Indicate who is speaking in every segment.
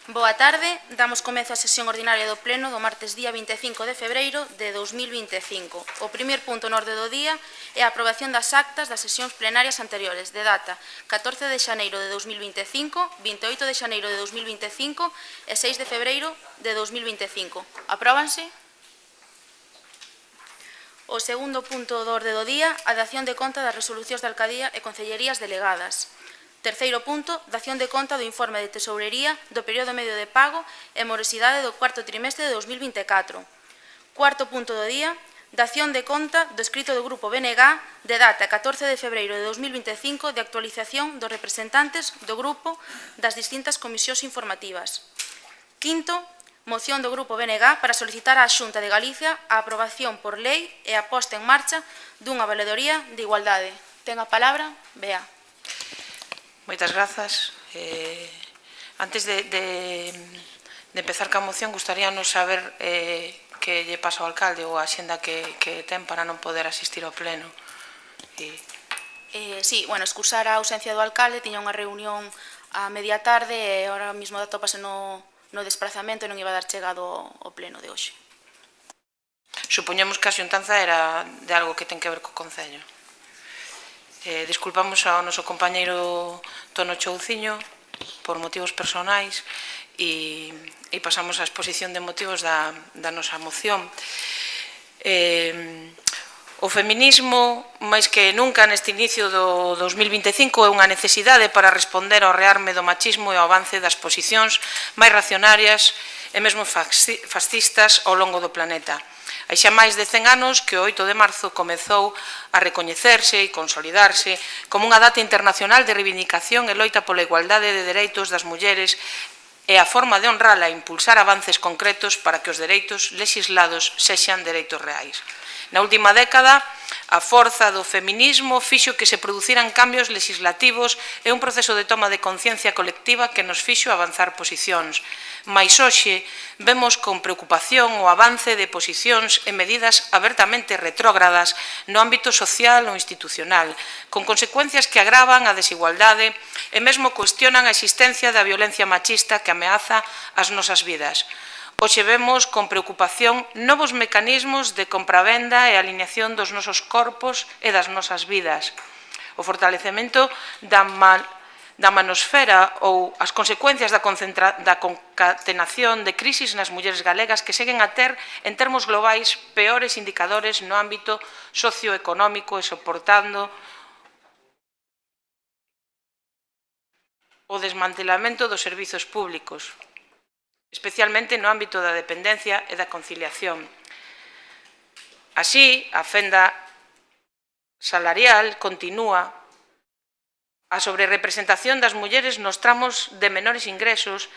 Speaker 1: Boa tarde, damos comezo á sesión ordinaria do Pleno do martes día 25 de febreiro de 2025. O primer punto no orde do día é a aprobación das actas das sesións plenarias anteriores de data 14 de xaneiro de 2025, 28 de xaneiro de 2025 e 6 de febreiro de 2025. Apróbanse? O segundo punto do orde do día, a dación de conta das resolucións de alcaldía e concellerías delegadas. Terceiro punto, dación de conta do informe de tesourería do período medio de pago e morosidade do cuarto trimestre de 2024. Cuarto punto do día, dación de conta do escrito do Grupo BNG de data 14 de febreiro de 2025 de actualización dos representantes do Grupo das distintas comisións informativas. Quinto, moción do Grupo BNG para solicitar á Xunta de Galicia a aprobación por lei e a posta en marcha dunha valedoría de igualdade. Ten a palabra, Bea.
Speaker 2: Moitas grazas. Antes de empezar ca moción, gustaríanos saber que lle pasa ao alcalde ou a axenda que ten para non poder asistir ao pleno.
Speaker 1: Sí, bueno, excusar a ausencia do alcalde, tiña unha reunión a media tarde e ahora mesmo atópase no desplazamento e non iba a dar chegado ao pleno de hoxe.
Speaker 2: Supoñemos que a xuntanza era de algo que ten que ver co Concello. Disculpamos ao noso compañeiro Tono Chouciño por motivos personais e pasamos á exposición de motivos da nosa moción. O feminismo, máis que nunca neste inicio do 2025, é unha necesidade para responder ao rearme do machismo e ao avance das posicións máis reaccionarias e mesmo fascistas ao longo do planeta. Hai xa máis de 100 anos que o 8 de marzo comezou a recoñecerse e consolidarse como unha data internacional de reivindicación e loita pola igualdade de dereitos das mulleres e a forma de honrala e impulsar avances concretos para que os dereitos lexislados sexan dereitos reais. Na última década, a forza do feminismo fixo que se produciran cambios legislativos e un proceso de toma de conciencia colectiva que nos fixo avanzar posicións. Mais hoxe vemos con preocupación o avance de posicións e medidas abertamente retrógradas no ámbito social ou institucional, con consecuencias que agravan a desigualdade e mesmo cuestionan a existencia da violencia machista que ameaza as nosas vidas. Hoxe vemos con preocupación novos mecanismos de compravenda e alineación dos nosos corpos e das nosas vidas. O fortalecemento da manosfera ou as consecuencias da concatenación de crisis nas mulleres galegas que seguen a ter, en termos globais, peores indicadores no ámbito socioeconómico e soportando o desmantelamento dos servizos públicos, especialmente no ámbito da dependencia e da conciliación. Así, a fenda salarial continúa, a sobrerepresentación das mulleres nos tramos de menores ingresos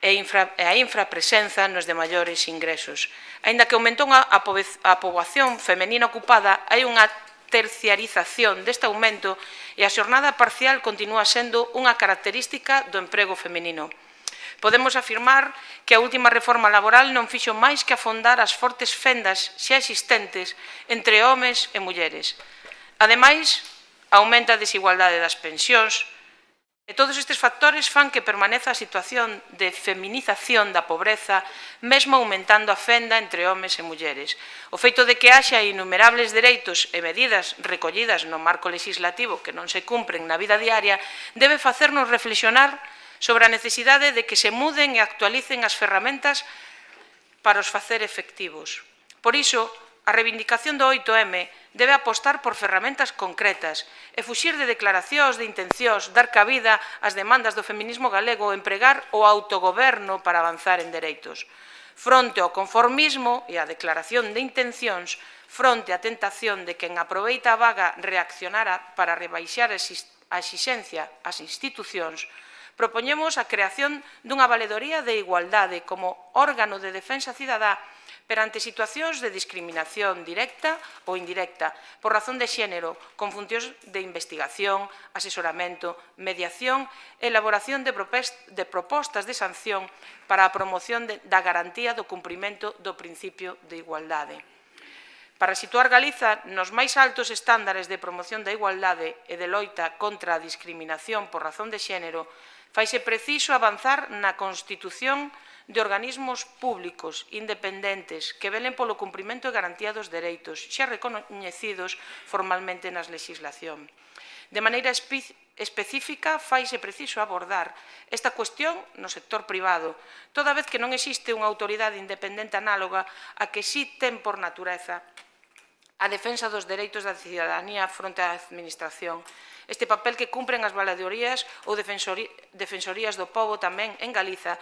Speaker 2: e a infrapresenza nos de maiores ingresos. Aínda que aumentou a poboación femenina ocupada, hai unha terciarización deste aumento e a xornada parcial continúa sendo unha característica do emprego feminino. Podemos afirmar que a última reforma laboral non fixo máis que afondar as fortes fendas xa existentes entre homes e mulleres. Ademais, aumenta a desigualdade das pensións e todos estes factores fan que permaneza a situación de feminización da pobreza, mesmo aumentando a fenda entre homes e mulleres. O feito de que haxa innumerables dereitos e medidas recollidas no marco legislativo que non se cumpren na vida diaria debe facernos reflexionar sobre a necesidade de que se muden e actualicen as ferramentas para os facer efectivos. Por iso, a reivindicación do 8M debe apostar por ferramentas concretas e fuxir de declaracións de intencións, dar cabida ás demandas do feminismo galego e empregar o autogoberno para avanzar en dereitos. Fronte ao conformismo e á declaración de intencións, fronte á tentación de quen aproveita a vaga reaccionara para rebaixar a exixencia ás institucións, propoñemos a creación dunha valedoría de igualdade como órgano de defensa cidadá perante situacións de discriminación directa ou indirecta por razón de xénero, con funcións de investigación, asesoramento, mediación e elaboración de propostas de sanción para a promoción da garantía do cumprimento do principio de igualdade. Para situar Galiza nos máis altos estándares de promoción da igualdade e de loita contra a discriminación por razón de xénero, Faise preciso avanzar na constitución de organismos públicos independentes que velen polo cumprimento e garantía dos dereitos xa recoñecidos formalmente nas legislación. De maneira específica, faise preciso abordar esta cuestión no sector privado, toda vez que non existe unha autoridade independente análoga a que si ten por natureza a defensa dos dereitos da cidadanía fronte á administración. Este papel que cumpren as valadorías ou defensorías do pobo tamén en Galiza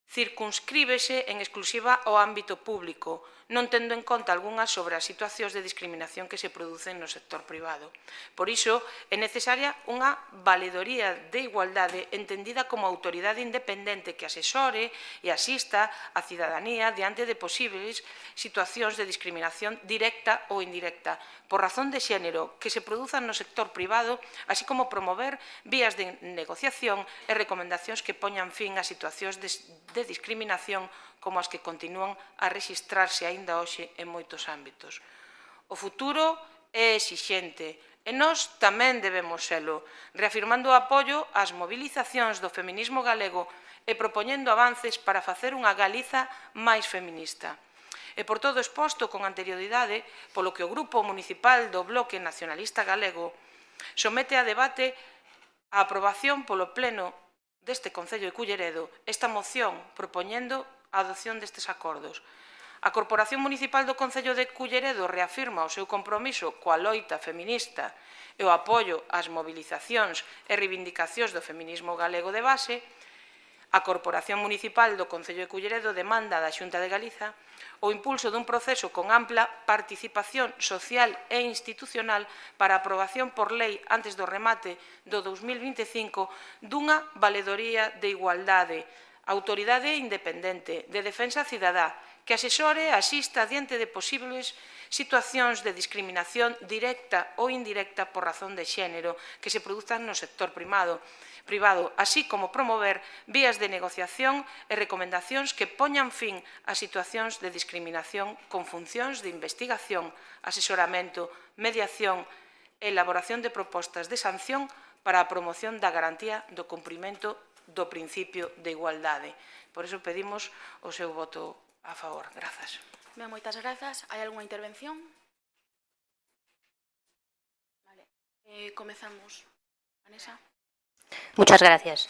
Speaker 2: circunscríbese en exclusiva ao ámbito público, non tendo en conta algunhas sobre as situacións de discriminación que se producen no sector privado. Por iso, é necesaria unha valedoría de igualdade entendida como autoridade independente que asesore e asista a cidadanía diante de posibles situacións de discriminación directa ou indirecta por razón de xénero que se produzan no sector privado, así como promover vías de negociación e recomendacións que poñan fin a situacións de discriminación como as que continúan a rexistrarse aínda hoxe en moitos ámbitos. O futuro é exixente e nós tamén debemos selo, reafirmando o apoio ás movilizacións do feminismo galego e propoñendo avances para facer unha Galiza máis feminista. E por todo exposto con anterioridade, polo que o Grupo Municipal do Bloque Nacionalista Galego somete a debate a aprobación polo Pleno deste Concello de Culleredo esta moción propoñendo a adopción destes acordos. A Corporación Municipal do Concello de Culleredo reafirma o seu compromiso coa loita feminista e o apoio ás movilizacións e reivindicacións do feminismo galego de base. A Corporación Municipal do Concello de Culleredo demanda da Xunta de Galiza o impulso dun proceso con ampla participación social e institucional para a aprobación por lei antes do remate do 2025 dunha valedoría de igualdade, autoridade independente de defensa cidadá que asesore e asista diante de posibles situacións de discriminación directa ou indirecta por razón de xénero que se produzan no sector privado, así como promover vías de negociación e recomendacións que poñan fin a situacións de discriminación con funcións de investigación, asesoramento, mediación e elaboración de propostas de sanción para a promoción da garantía do cumprimento do principio de igualdade. Por iso pedimos o seu voto a favor. Grazas.
Speaker 1: Ben, moitas grazas. Hai algunha intervención? Vale. Comezamos. Vanessa.
Speaker 3: Muchas gracias.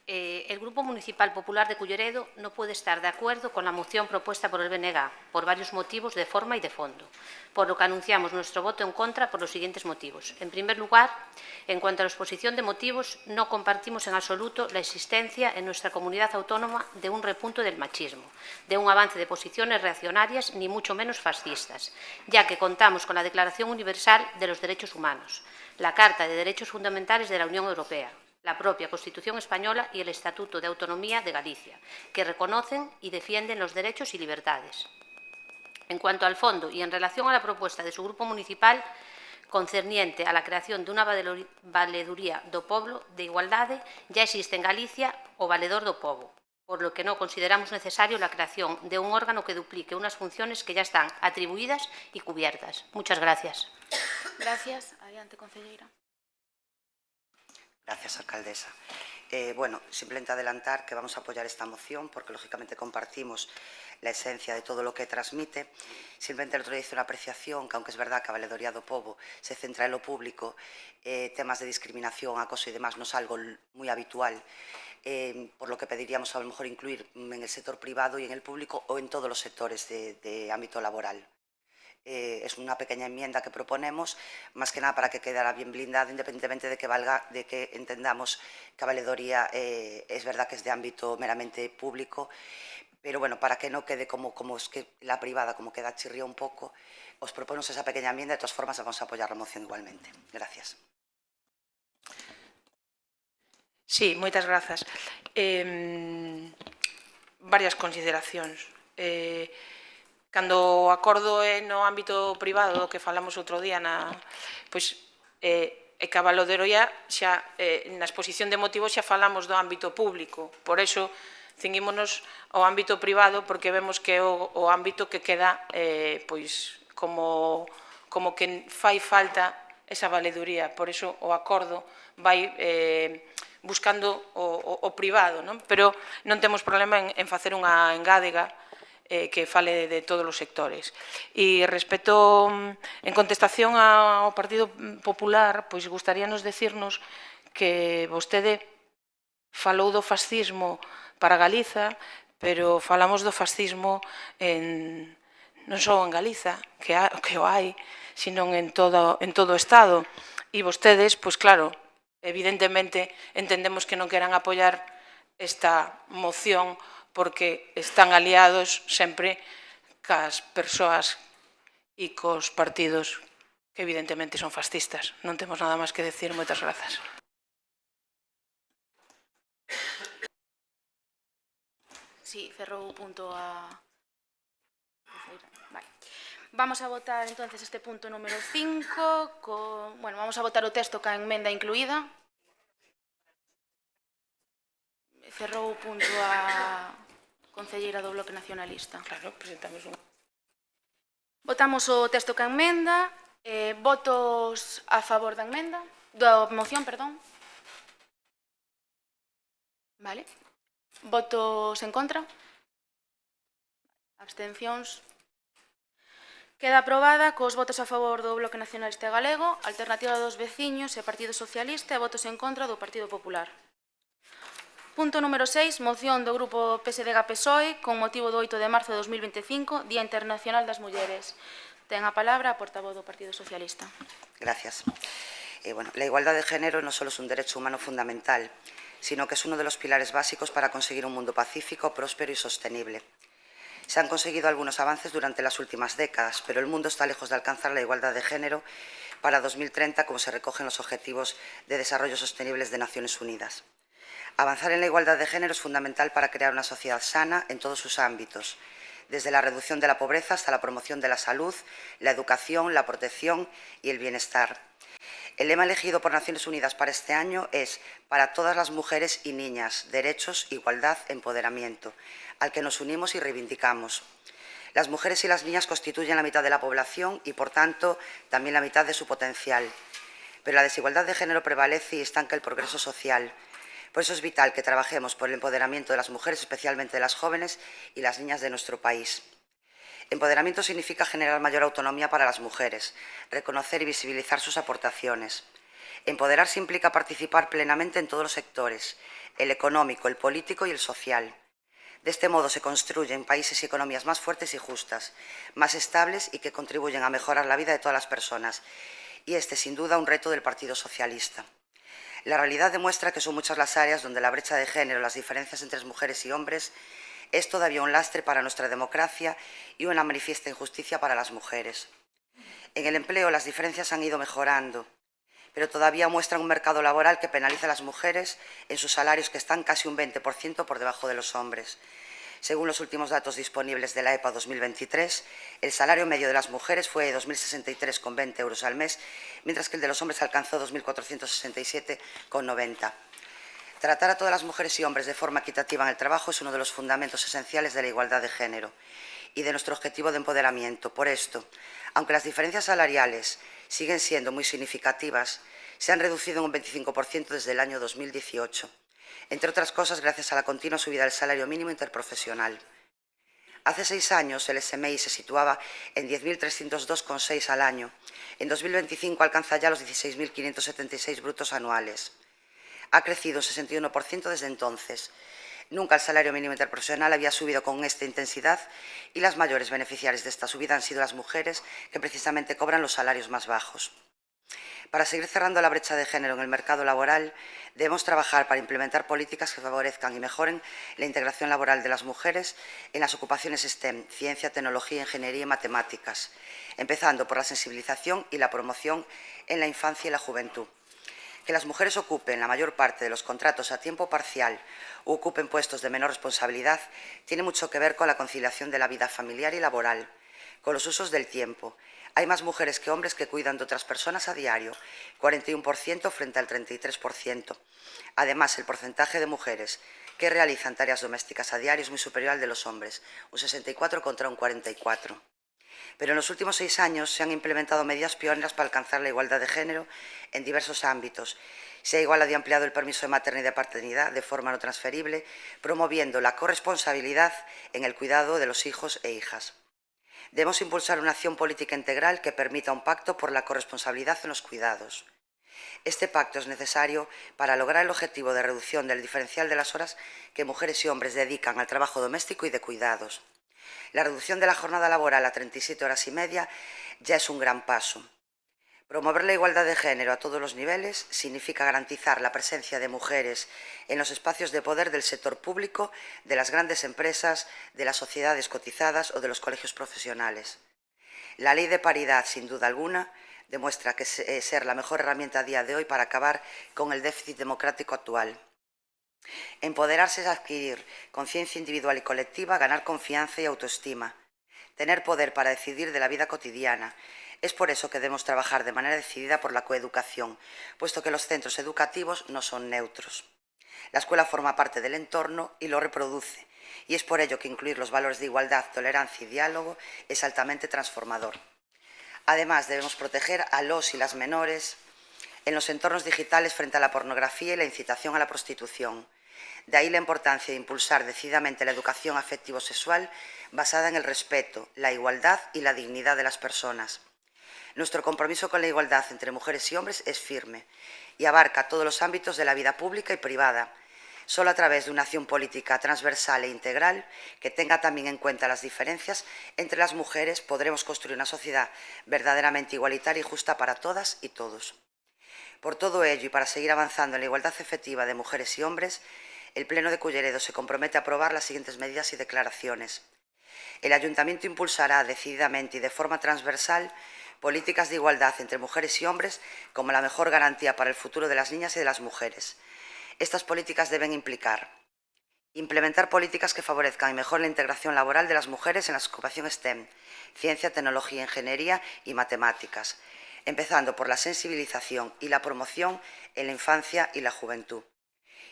Speaker 3: El Grupo Municipal Popular de Culleredo no puede estar de acuerdo con la moción propuesta por el BNG por varios motivos de forma y de fondo, por lo que anunciamos nuestro voto en contra por los siguientes motivos. En primer lugar, en cuanto a la exposición de motivos, no compartimos en absoluto la existencia en nuestra comunidad autónoma de un repunto del machismo, de un avance de posiciones reaccionarias ni mucho menos fascistas, ya que contamos con la Declaración Universal de los Derechos Humanos, la Carta de Derechos Fundamentales de la Unión Europea, la propia Constitución española y el Estatuto de Autonomía de Galicia, que reconocen y defienden los derechos y libertades. En cuanto al fondo y en relación a la propuesta de su grupo municipal concerniente a la creación de una valeduría do pobo de igualdade, ya existe en Galicia o valedor do pobo, por lo que no consideramos necesario la creación de un órgano que duplique unas funciones que ya están atribuidas y cubiertas. Muchas gracias.
Speaker 1: Gracias. Adiante, concelleira.
Speaker 4: Gracias, alcaldesa. Bueno, simplemente adelantar que vamos a apoyar esta moción porque, lógicamente, compartimos la esencia de todo lo que transmite. Simplemente el otro día hice una apreciación que, aunque es verdad que a Valedoría do Pobo se centra en lo público, temas de discriminación, acoso y demás no es algo muy habitual, por lo que pediríamos a lo mejor incluir en el sector privado y en el público o en todos los sectores de ámbito laboral. Es una pequeña enmienda que proponemos, más que nada para que quedara bien blindado, independientemente de que entendamos que a valedoría es verdad que es de ámbito meramente público, pero bueno, para que no quede como es que la privada como queda chirría un poco, os proponemos esa pequeña enmienda. De todas formas vamos a apoyar la moción igualmente. Gracias.
Speaker 2: Sí, moitas grazas. Varias consideracións. Cando o acordo é no ámbito privado do que falamos outro día, pois é que a valedoría xa na exposición de motivos xa falamos do ámbito público, por eso cinguímonos ao ámbito privado porque vemos que é o ámbito que queda pois como que fai falta esa valeduría, por eso o acordo vai buscando o privado, non? Pero non temos problema en facer unha engádega que fale de todos os sectores. E respecto, en contestación ao Partido Popular, pois gustaríanos decirnos que vostede falou do fascismo para Galiza, pero falamos do fascismo non só en Galiza, que o hai, sino en todo o Estado. E vostedes, pois claro, evidentemente entendemos que non queran apoiar esta moción porque están aliados sempre cas persoas e cos partidos que evidentemente son fascistas. Non temos nada máis que decir. Moitas grazas.
Speaker 1: Sí, cerrou o punto a... Vale. Vamos a votar entonces este punto número 5. Bueno, vamos a votar o texto ca enmenda incluída. Cerrou o punto a concelleira do Bloque Nacionalista.
Speaker 2: Claro, presentamos un...
Speaker 1: Votamos o texto ca enmenda. Votos a favor da enmenda, da moción, perdón. Vale. Votos en contra. Abstencións. Queda aprobada cos votos a favor do Bloque Nacionalista Galego, Alternativa dos Veciños e Partido Socialista e votos en contra do Partido Popular. Punto número 6, moción do Grupo PSDG-PSOE con motivo do 8 de marzo de 2025, Día Internacional das Mulleres. Ten a palabra a portavoz do Partido Socialista.
Speaker 4: Gracias. La igualdad de género no solo es un derecho humano fundamental, sino que es uno de los pilares básicos para conseguir un mundo pacífico, próspero y sostenible. Se han conseguido algunos avances durante las últimas décadas, pero el mundo está lejos de alcanzar la igualdad de género para 2030, como se recoge en los Objetivos de Desarrollo Sostenibles de Naciones Unidas. Avanzar en la igualdad de género es fundamental para crear una sociedad sana en todos sus ámbitos, desde la reducción de la pobreza hasta la promoción de la salud, la educación, la protección y el bienestar. El lema elegido por Naciones Unidas para este año es «Para todas las mujeres y niñas, derechos, igualdad, empoderamiento», al que nos unimos y reivindicamos. Las mujeres y las niñas constituyen la mitad de la población y, por tanto, también la mitad de su potencial. Pero la desigualdad de género prevalece y estanca el progreso social. Por eso es vital que trabajemos por el empoderamiento de las mujeres, especialmente de las jóvenes y las niñas de nuestro país. Empoderamiento significa generar mayor autonomía para las mujeres, reconocer y visibilizar sus aportaciones. Empoderarse implica participar plenamente en todos los sectores, el económico, el político y el social. De este modo se construyen países y economías más fuertes y justas, más estables y que contribuyen a mejorar la vida de todas las personas. Y este, sin duda, un reto del Partido Socialista. La realidad demuestra que son muchas las áreas donde la brecha de género, las diferencias entre mujeres y hombres, es todavía un lastre para nuestra democracia y una manifiesta injusticia para las mujeres. En el empleo las diferencias han ido mejorando, pero todavía muestran un mercado laboral que penaliza a las mujeres en sus salarios, que están casi un 20% por debajo de los hombres. Según los últimos datos disponibles de la EPA 2023, el salario medio de las mujeres fue de 2.063,20 euros al mes, mientras que el de los hombres alcanzó 2.467,90. Tratar a todas las mujeres y hombres de forma equitativa en el trabajo es uno de los fundamentos esenciales de la igualdad de género y de nuestro objetivo de empoderamiento. Por esto, aunque las diferencias salariales siguen siendo muy significativas, se han reducido en un 25% desde el año 2018, entre otras cosas gracias a la continua subida del salario mínimo interprofesional. Hace 6 años el SMI se situaba en 10.302,6 al año. En 2025 alcanza ya los 16.576 brutos anuales. Ha crecido un 61% desde entonces. Nunca el salario mínimo interprofesional había subido con esta intensidad y las mayores beneficiarias de esta subida han sido las mujeres, que precisamente cobran los salarios más bajos. Para seguir cerrando la brecha de género en el mercado laboral, debemos trabajar para implementar políticas que favorezcan y mejoren la integración laboral de las mujeres en las ocupaciones STEM, ciencia, tecnología, ingeniería y matemáticas, empezando por la sensibilización y la promoción en la infancia y la juventud. Que las mujeres ocupen la mayor parte de los contratos a tiempo parcial o ocupen puestos de menor responsabilidad tiene mucho que ver con la conciliación de la vida familiar y laboral, con los usos del tiempo. Hay más mujeres que hombres que cuidan de otras personas a diario, 41% frente al 33%. Además, el porcentaje de mujeres que realizan tareas domésticas a diario es muy superior al de los hombres, un 64 contra un 44. Pero en los últimos 6 años se han implementado medidas pioneras para alcanzar la igualdad de género en diversos ámbitos, Se ha igualado y ampliado el permiso de maternidad y de paternidad de forma no transferible, promoviendo la corresponsabilidad en el cuidado de los hijos e hijas. Debemos impulsar una acción política integral que permita un pacto por la corresponsabilidad en los cuidados. Este pacto es necesario para lograr el objetivo de reducción del diferencial de las horas que mujeres y hombres dedican al trabajo doméstico y de cuidados. La reducción de la jornada laboral a 37 horas y media ya es un gran paso. Promover la igualdad de género a todos los niveles significa garantizar la presencia de mujeres en los espacios de poder del sector público, de las grandes empresas, de las sociedades cotizadas o de los colegios profesionales. La ley de paridad, sin duda alguna, demuestra que ser la mejor herramienta a día de hoy para acabar con el déficit democrático actual. Empoderarse es adquirir conciencia individual y colectiva, ganar confianza y autoestima, tener poder para decidir de la vida cotidiana. Es por eso que debemos trabajar de manera decidida por la coeducación, puesto que los centros educativos no son neutros. La escuela forma parte del entorno y lo reproduce, y es por ello que incluir los valores de igualdad, tolerancia y diálogo es altamente transformador. Además, debemos proteger a los y las menores en los entornos digitales frente a la pornografía y la incitación a la prostitución. De ahí la importancia de impulsar decididamente la educación afectivo-sexual basada en el respeto, la igualdad y la dignidad de las personas. Nuestro compromiso con la igualdad entre mujeres y hombres es firme y abarca todos los ámbitos de la vida pública y privada. Solo a través de una acción política transversal e integral que tenga también en cuenta las diferencias entre las mujeres podremos construir una sociedad verdaderamente igualitaria y justa para todas y todos. Por todo ello y para seguir avanzando en la igualdad efectiva de mujeres y hombres, el Pleno de Culleredo se compromete a aprobar las siguientes medidas y declaraciones. El Ayuntamiento impulsará decididamente y de forma transversal políticas de igualdad entre mujeres y hombres como la mejor garantía para el futuro de las niñas y de las mujeres. Estas políticas deben implicar implementar políticas que favorezcan y mejoren la integración laboral de las mujeres en la ocupación STEM, ciencia, tecnología, ingeniería y matemáticas, empezando por la sensibilización y la promoción en la infancia y la juventud.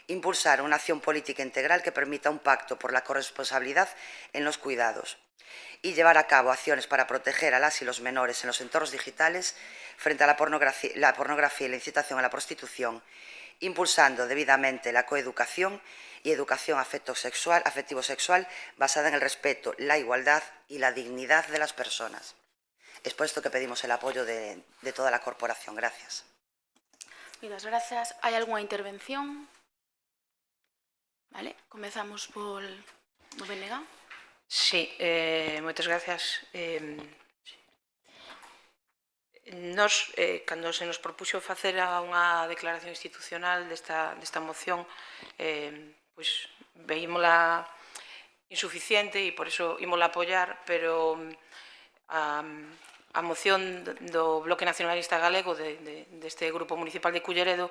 Speaker 4: Impulsar una acción política integral que permita un pacto por la corresponsabilidad en los cuidados y llevar a cabo acciones para proteger a las y los menores en los entornos digitales frente a la pornografía y la incitación a la prostitución, impulsando debidamente la coeducación y educación afectivo-sexual basada en el respeto, la igualdad y la dignidad de las personas. Es por esto que pedimos el apoyo de toda la corporación. Gracias.
Speaker 1: Muchas gracias. ¿Hay alguna intervención? Vale, comezamos por BNG.
Speaker 2: Sí, moitas gracias. Nos, cando se nos propuxo facer unha declaración institucional desta moción, pois veímola insuficiente e por iso ímola apoiar, pero a moción do Bloque Nacionalista Galego deste Grupo Municipal de Culleredo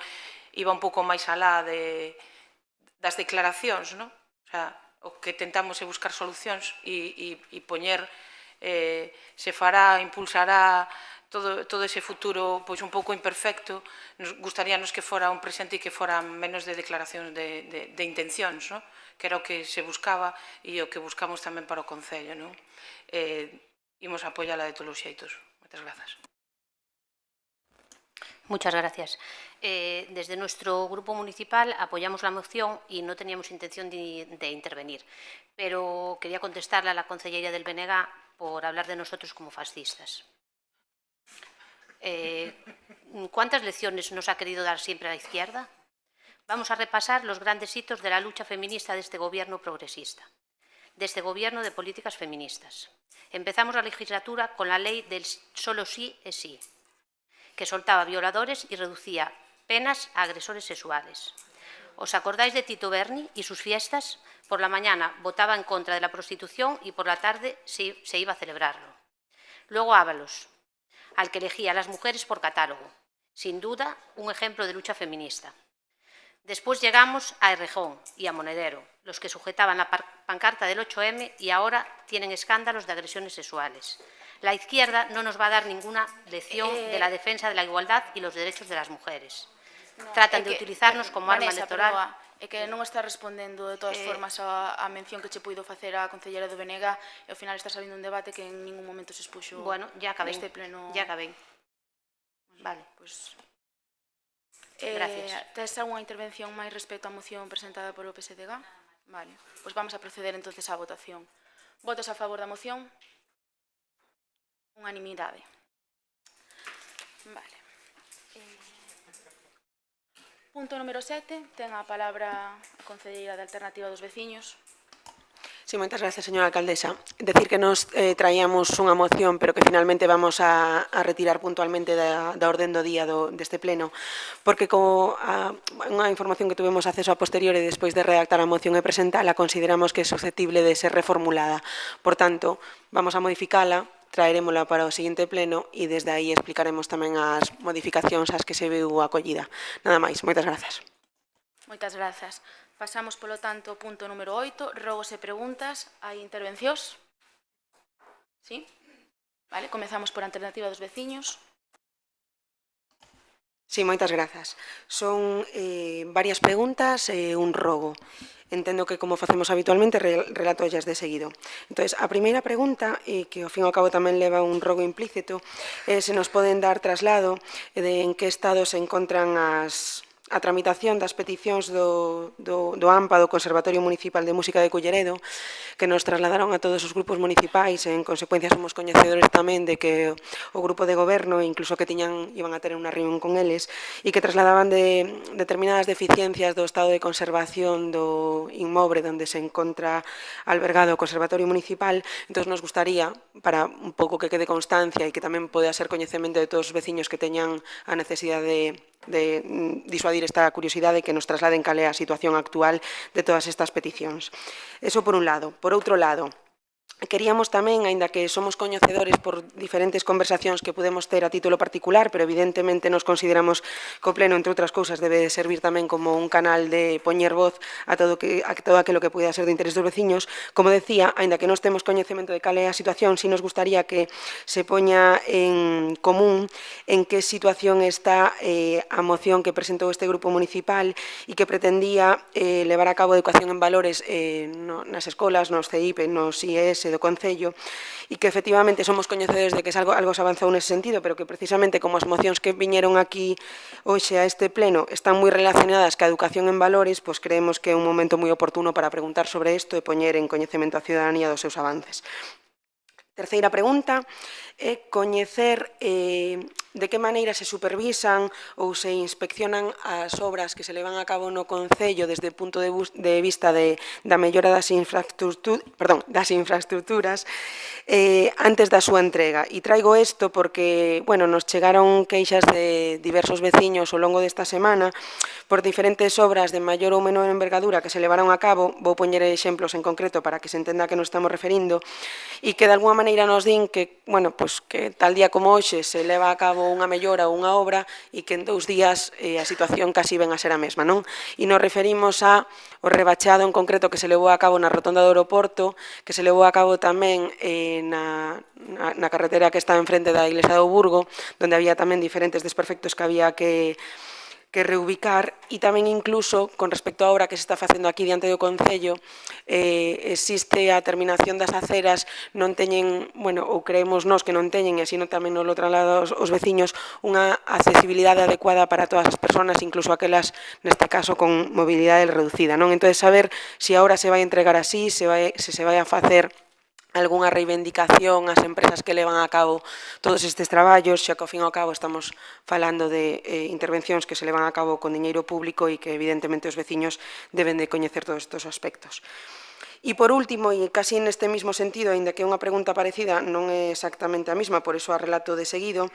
Speaker 2: iba un pouco máis alá das declaracións, non? O sea, o que tentamos é buscar solucións e poñer, se fará, impulsará todo ese futuro pois un pouco imperfecto. Gustaríanos que fora un presente e que fora menos de declaracións de intencións, non? Que era o que se buscaba e o que buscamos tamén para o Concello, non? Imos apoiala de todos os xeitos. Moitas grazas.
Speaker 3: Muchas gracias. Desde nuestro grupo municipal apoyamos la moción y no teníamos intención de intervenir, pero quería contestarle a la concellería del BNG por hablar de nosotros como fascistas. ¿Cuántas lecciones nos ha querido dar siempre la izquierda? Vamos a repasar los grandes hitos de la lucha feminista de este gobierno progresista, de este gobierno de políticas feministas. Empezamos la legislatura con la ley del solo sí es sí, que soltaba violadores y reducía penas a agresores sexuales. ¿Os acordáis de Tito Berni y sus fiestas? Por la mañana votaba en contra de la prostitución y por la tarde se iba a celebrarlo. Luego Ábalos, al que elegía a las mujeres por catálogo. Sin duda, un ejemplo de lucha feminista. Después llegamos a Errejón y a Monedero, los que sujetaban la pancarta del 8M y ahora tienen escándalos de agresiones sexuales. La izquierda no nos va a dar ninguna lección de la defensa de la igualdad y los derechos de las mujeres. Tratan de utilizarnos como arma electoral.
Speaker 1: É que non está respondendo de todas formas a mención que che puido facer a concellera do BNG e ao final está salindo un debate que en ningún momento se expuxo
Speaker 3: neste
Speaker 1: pleno.
Speaker 3: Ya acabei. Vale.
Speaker 1: Pues
Speaker 3: Gracias.
Speaker 1: Tes algunha intervención máis respecto á moción presentada polo PSDG? Vale, pois vamos a proceder entonces á votación. Votos a favor da moción? Unanimidade. Vale. Punto número 7, ten a palabra a concelleira de Alternativa dos Veciños.
Speaker 5: Sí, moitas gracias, señora alcaldesa. Decir que nos traíamos unha moción, pero que finalmente vamos a retirar puntualmente da orden do día deste pleno, porque como unha información que tuvemos acceso a posteriori despois de redactar a moción e presentala, consideramos que é susceptible de ser reformulada. Por tanto, vamos a modificala, traerémola para o seguinte pleno e desde aí explicaremos tamén as modificacións ás que se veu acollida. Nada máis, moitas grazas.
Speaker 1: Moitas grazas. Pasamos, polo tanto, ao punto número 8, rogos e preguntas. Hai intervencións? Sí? Vale, comezamos por Alternativa dos Veciños.
Speaker 5: Sí, moitas grazas. Son varias preguntas e un rogo. Entendo que, como facemos habitualmente, relato ellas de seguido. Entón, a primeira pregunta, que ao fin e ao cabo tamén leva un rogo implícito, se nos poden dar traslado de en que estado se encontran a tramitación das peticións do AMPA, do Conservatorio Municipal de Música de Culleredo, que nos trasladaron a todos os grupos municipais, e en consecuencia somos coñecedores tamén de que o grupo de goberno, incluso que iban a ter unha reunión con eles, e que trasladaban de determinadas deficiencias do estado de conservación do inmoble onde se encontra albergado o Conservatorio Municipal. Entón, nos gustaría, para un pouco que quede constancia e que tamén poda ser coñecemento de todos os veciños que teñan a necesidade de disuadir esta curiosidade, que nos trasladen cal é a situación actual de todas estas peticións. Eso por un lado. Por outro lado, queríamos tamén, aínda que somos coñecedores por diferentes conversacións que podemos ter a título particular, pero evidentemente nos consideramos que o Pleno, entre outras cousas, debe servir tamén como un canal de poñer voz a todo aquilo que pueda ser de interés dos veciños. Como decía, aínda que non temos coñecemento de cal é a situación, si nos gustaría que se poña en común en que situación está a moción que presentou este grupo municipal e que pretendía levar a cabo a educación en valores nas escolas, nos CIP, nos IES do Concello, e que efectivamente somos coñecedores de que algo se avanzou nese sentido, pero que precisamente como as mocións que viñeron aquí hoxe a este pleno están moi relacionadas ca educación en valores, pois creemos que é un momento moi oportuno para preguntar sobre isto e poñer en coñecemento a ciudadanía dos seus avances. Terceira pregunta é coñecer de que maneira se supervisan ou se inspeccionan as obras que se levan a cabo no Concello desde o punto de vista da mellora das infraestructuras antes da súa entrega. E traigo isto porque nos chegaron queixas de diversos veciños ao longo desta semana por diferentes obras de maior ou menor envergadura que se levaron a cabo. Vou poñer exemplos en concreto para que se entenda a que nos estamos referindo, e que de alguma maneira nos din que, que tal día como hoxe se leva a cabo unha mellora ou unha obra e que en 2 días a situación casi ven a ser a mesma, non? E nos referimos ao rebachado en concreto que se levou a cabo na rotonda do aeroporto, que se levou a cabo tamén na carretera que está enfrente da iglesia do Burgo, onde había tamén diferentes desperfectos que había que reubicar, e tamén incluso con respecto á obra que se está facendo aquí diante do Concello, existe a terminación das aceras, non teñen, ou creemos nós que non teñen, e así tamén nos lo trasladan os veciños, unha accesibilidade adecuada para todas as persoas, incluso aquelas, neste caso, con mobilidade reducida, non? Entón, saber se a obra se vai entregar así, se se vai a facer algunha reivindicación ás empresas que levan a cabo todos estes traballos, xa que ao fin e ao cabo estamos falando de intervencións que se levan a cabo con diñeiro público e que evidentemente os veciños deben de coñecer todos estes aspectos. E por último, e casi neste mismo sentido, aínda que é unha pregunta parecida, non é exactamente a mesma, por iso a relato de seguido,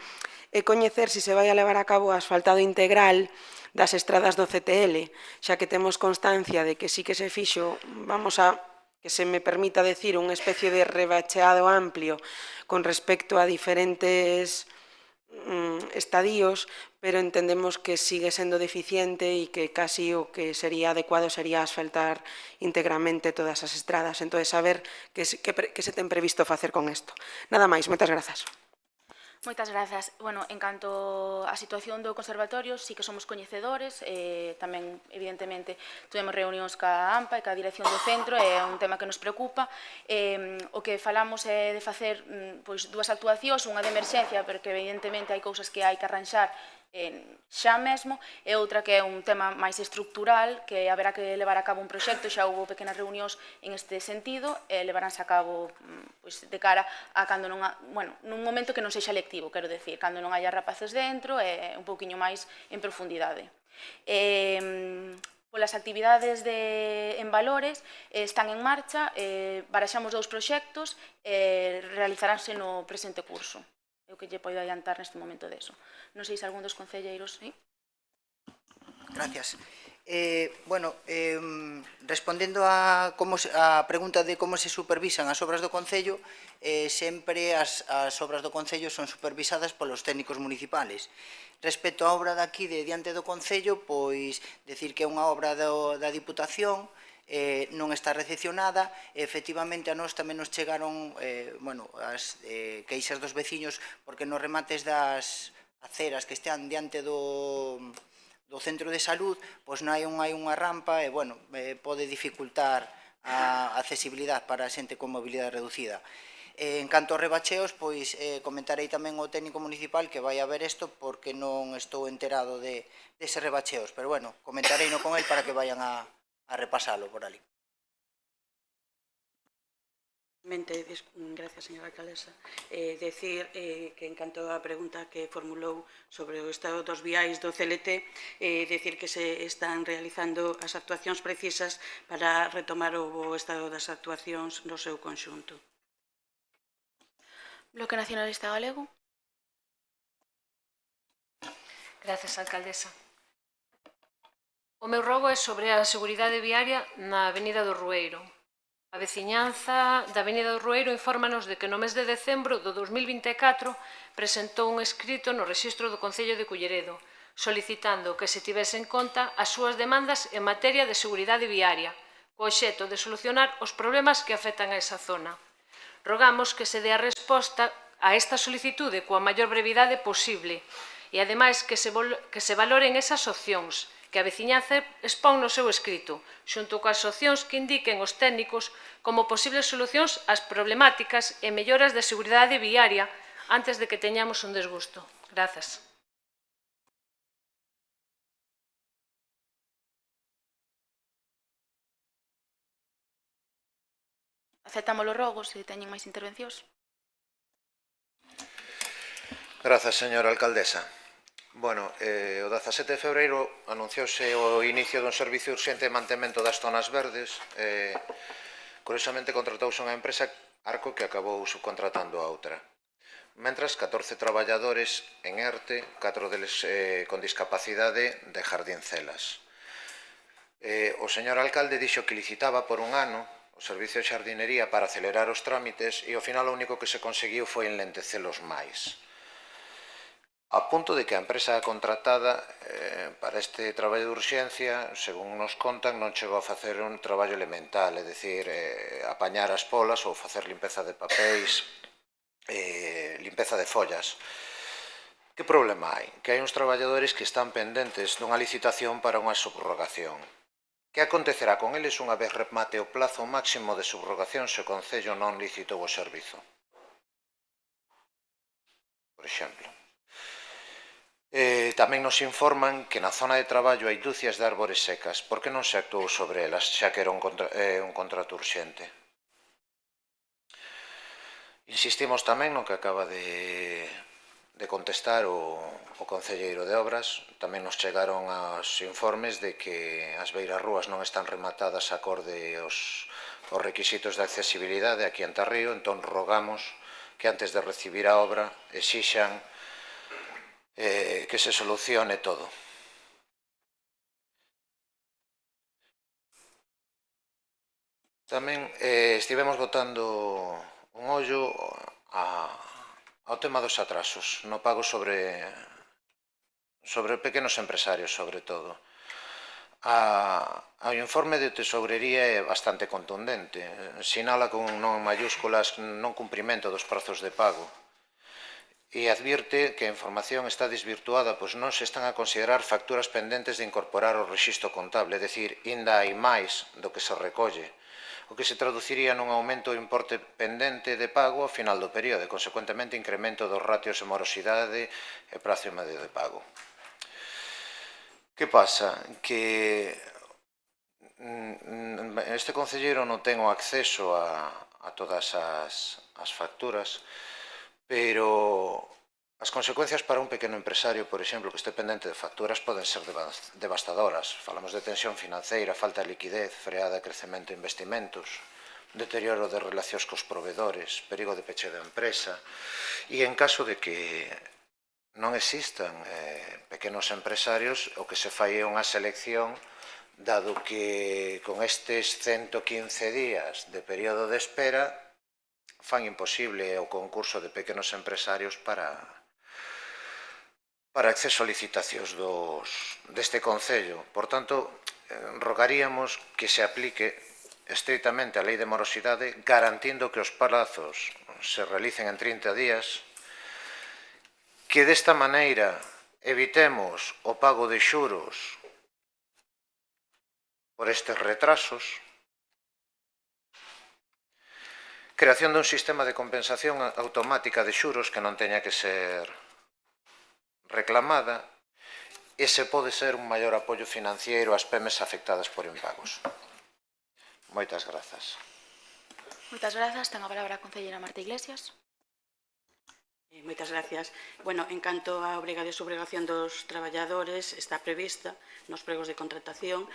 Speaker 5: é coñecer se se vai a levar a cabo o asfaltado integral das estradas do CTL, xa que temos constancia de que sí que se fixo, que se me permita decir, unha especie de rebacheado amplio con respecto a diferentes estadíos, pero entendemos que sigue sendo deficiente e que casi o que sería adecuado sería asfaltar íntegramente todas as estradas. Entón, saber que se ten previsto facer con isto. Nada máis, moitas grazas.
Speaker 1: Moitas grazas. En canto á situación do Conservatorio, sí que somos coñecedores, tamén, evidentemente, tuvemos reunións ca AMPA e ca dirección do centro, é un tema que nos preocupa. O que falamos é de facer 2 actuacións, unha de emerxencia, porque evidentemente hai cousas que hai que arranxar xa mesmo, e outra que é un tema máis estructural, que haberá que levar a cabo un proxecto, xa houve pequenas reunións en este sentido, e levaránse a cabo de cara a cando non, bueno, nun momento que non sexa lectivo, quero decir, cando non haya rapaces dentro, e un pouquiño máis en profundidade. Polas actividades en valores están en marcha, baraxamos 2 proxectos, realizaránse no presente curso. É o que lle podo adiantar neste momento deso. Non sei se algún dos concelleiros... ¿sí?
Speaker 6: Gracias. Bueno, respondendo a pregunta de como se supervisan as obras do Concello, sempre as obras do Concello son supervisadas polos técnicos municipales. Respecto á obra daqui de diante do Concello, pois, decir que é unha obra da Diputación, non está recepcionada, efectivamente a nós tamén nos chegaron as queixas dos veciños porque nos remates das aceras que están diante do centro de salud, pois non hai unha rampa e, pode dificultar a accesibilidade para a xente con mobilidade reducida. En canto aos rebacheos, pois comentarei tamén ao técnico municipal que vai a ver isto porque non estou enterado deses rebacheos, pero, comentareino con el para que vayan a repasalo por ali.
Speaker 7: Gracias, señora alcaldesa. Decir que en canto á pregunta que formulou sobre o estado dos viais do CLT, decir que se están realizando as actuacións precisas para retomar o estado das actuacións no seu conxunto.
Speaker 1: Bloque Nacionalista Galego.
Speaker 3: Gracias, alcaldesa. O meu rogo é sobre a seguridade viaria na Avenida do Rueiro. A veciñanza da Avenida do Rueiro infórmanos de que no mes de decembro do 2024 presentou un escrito no rexistro do Concello de Culleredo solicitando que se tivese en conta as súas demandas en materia de seguridade viaria co obxecto de solucionar os problemas que afectan a esa zona. Rogamos que se dé a resposta a esta solicitude coa maior brevidade posible e, ademais, que se valoren esas opcións que a veciñanza expón no seu escrito, xunto coas opcións que indiquen os técnicos como posibles solucións ás problemáticas e melloras de seguridade viaria antes de que teñamos un desgusto. Grazas.
Speaker 1: Aceptamos os rogos se teñen máis intervencións.
Speaker 8: Grazas, señora alcaldesa. Bueno, o 17 de febreiro anunciouse o inicio dun servicio urxente de mantemento das zonas verdes. Curiosamente contratouse unha empresa Arco que acabou subcontratando a outra. Mentras, 14 traballadores en ERTE, 4 deles con discapacidade de Jardincelas. O señor alcalde dixo que licitaba por un ano o servicio de xardinería para acelerar os trámites e ao final o único que se conseguiu foi enlentecelos máis. A punto de que a empresa contratada para este traballo de urxencia, según nos contan, non chegou a facer un traballo elemental, é dicir, apañar as polas ou facer limpeza de papéis, limpeza de follas. Que problema hai? Que hai uns traballadores que están pendentes dunha licitación para unha subrogación. Que acontecerá con eles unha vez remate o plazo máximo de subrogación se o Concello non licitou o servizo? Por exemplo. Tamén nos informan que na zona de traballo hai dúcias de árbores secas. Por que non se actuou sobre elas, xa que era un contrato urxente? Insistimos tamén no que acaba de contestar o concelleiro de Obras. Tamén nos chegaron os informes de que as beirarrúas non están rematadas acorde aos requisitos de accesibilidade aquí en Tarrío, entón rogamos que antes de recibir a obra exixan que se solucione todo. Tamén estivemos botando un ollo ao tema dos atrasos no pago sobre pequenos empresarios, sobre todo. O informe de Tesourería é bastante contundente. Sinala con non mayúsculas non cumprimento dos prazos de pago. E advirte que a información está desvirtuada, pois non se están a considerar facturas pendentes de incorporar ao rexistro contable, é dicir, ainda hai máis do que se recolle, o que se traduciría nun aumento do importe pendente de pago ao final do período e, consecuentemente, incremento dos ratios de morosidade e prazo medio de pago. Que pasa? Que este concelleiro non ten o acceso a todas as facturas, pero as consecuencias para un pequeno empresario, por exemplo, que este pendente de facturas poden ser devastadoras. Falamos de tensión financeira, falta de liquidez, freada de crecemento de investimentos, deterioro de relacións cos provedores, perigo de peche da empresa, e en caso de que non existan pequenos empresarios, o que se fai é unha selección, dado que con estes 115 días de período de espera fan imposible o concurso de pequenos empresarios para acceso a licitacións deste Concello. Por tanto, rogaríamos que se aplique estritamente a lei de morosidade, garantindo que os prazos se realicen en 30 días, que desta maneira evitemos o pago de xuros por estes retrasos, creación dun sistema de compensación automática de xuros que non teña que ser reclamada, e se pode ser un maior apoio financiero ás PEMES afectadas por impagos. Moitas grazas.
Speaker 1: Moitas grazas. Ten a palabra a concelleira Marta Iglesias.
Speaker 7: Moitas gracias. Bueno, en canto á obriga de subrogación dos traballadores, está prevista nos pregos de contratación.